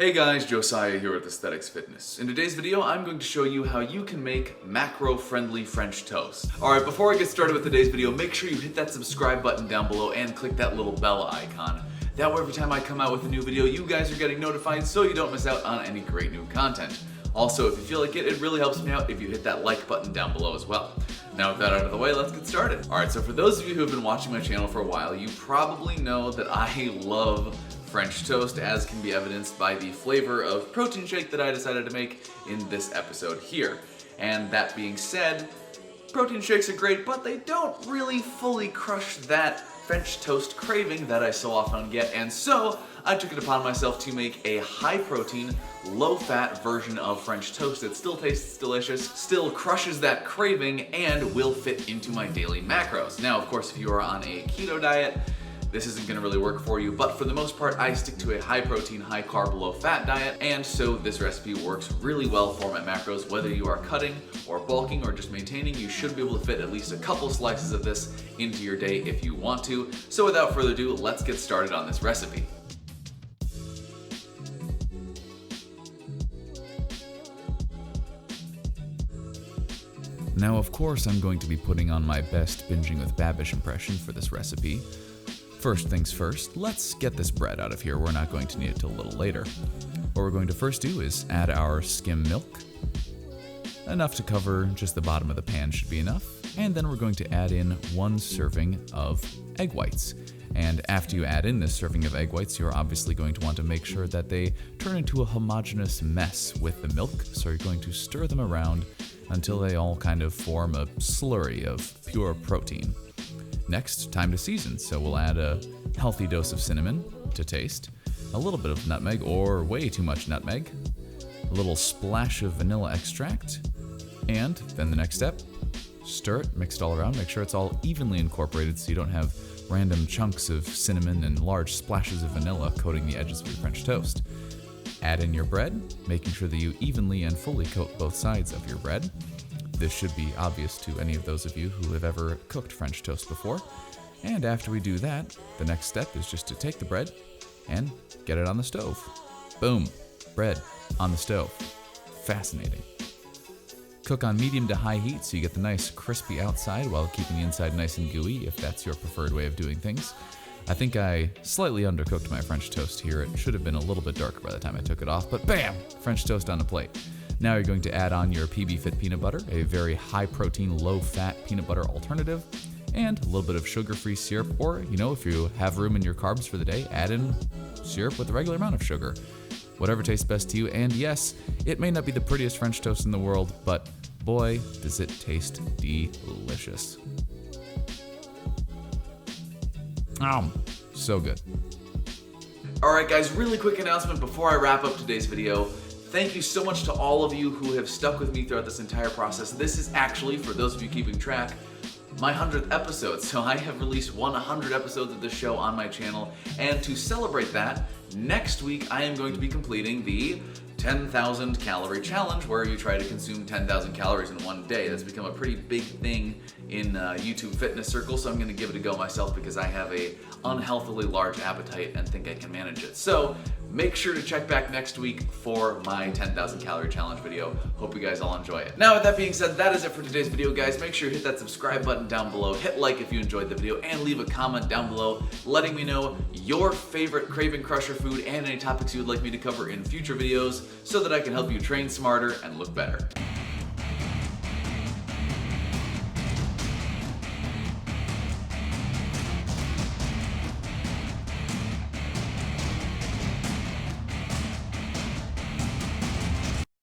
Hey guys, Josiah here with Aesthetyx Fitness. In today's video, I'm going to show you how you can make macro-friendly French toast. Alright, before I get started with today's video, make sure you hit that subscribe button down below and click that little bell icon. That way every time I come out with a new video, you guys are getting notified so you don't miss out on any great new content. Also, if you feel like it, it really helps me out if you hit that like button down below as well. Now with that out of the way, let's get started. Alright, so for those of you who have been watching my channel for a while, you probably know that I love French toast, as can be evidenced by the flavor of protein shake that I decided to make in this episode here. And that being said, protein shakes are great, but they don't really fully crush that French toast craving that I so often get, and so I took it upon myself to make a high-protein, low-fat version of French toast that still tastes delicious, still crushes that craving, and will fit into my daily macros. Now, of course, if you are on a keto diet, this isn't gonna really work for you, but for the most part, I stick to a high protein, high carb, low fat diet, and so this recipe works really well for my macros. Whether you are cutting or bulking or just maintaining, you should be able to fit at least a couple slices of this into your day if you want to. So without further ado, let's get started on this recipe. Now, of course, I'm going to be putting on my best Binging with Babish impression for this recipe. First things first, let's get this bread out of here. We're not going to need it till a little later. What we're going to first do is add our skim milk. Enough to cover just the bottom of the pan should be enough. And then we're going to add in 1 serving of egg whites. And after you add in this serving of egg whites, you're obviously going to want to make sure that they turn into a homogeneous mess with the milk. So you're going to stir them around until they all kind of form a slurry of pure protein. Next, time to season, so we'll add a healthy dose of cinnamon to taste, a little bit of nutmeg or way too much nutmeg, a little splash of vanilla extract, and then the next step, stir it, mix it all around, make sure it's all evenly incorporated so you don't have random chunks of cinnamon and large splashes of vanilla coating the edges of your French toast. Add in your bread, making sure that you evenly and fully coat both sides of your bread. This should be obvious to any of those of you who have ever cooked French toast before. And after we do that, the next step is just to take the bread and get it on the stove. Boom, bread on the stove. Fascinating. Cook on medium to high heat so you get the nice crispy outside while keeping the inside nice and gooey, if that's your preferred way of doing things. I think I slightly undercooked my French toast here. It should have been a little bit darker by the time I took it off, but bam, French toast on the plate. Now you're going to add on your PB Fit peanut butter, a very high protein, low fat peanut butter alternative, and a little bit of sugar-free syrup, or, if you have room in your carbs for the day, add in syrup with a regular amount of sugar. Whatever tastes best to you, and yes, it may not be the prettiest French toast in the world, but boy, does it taste delicious. So good. Alright guys, really quick announcement before I wrap up today's video. Thank you so much to all of you who have stuck with me throughout this entire process. This is actually, for those of you keeping track, my 100th episode. So I have released 100 episodes of this show on my channel. And to celebrate that, next week I am going to be completing the 10,000 calorie challenge, where you try to consume 10,000 calories in one day. That's become a pretty big thing in YouTube fitness circles, so I'm gonna give it a go myself because I have a unhealthily large appetite and think I can manage it. So make sure to check back next week for my 10,000 calorie challenge video. Hope you guys all enjoy it. Now with that being said, that is it for today's video, guys. Make sure you hit that subscribe button down below, hit like if you enjoyed the video, and leave a comment down below letting me know your favorite craving crusher food and any topics you would like me to cover in future videos so that I can help you train smarter and look better.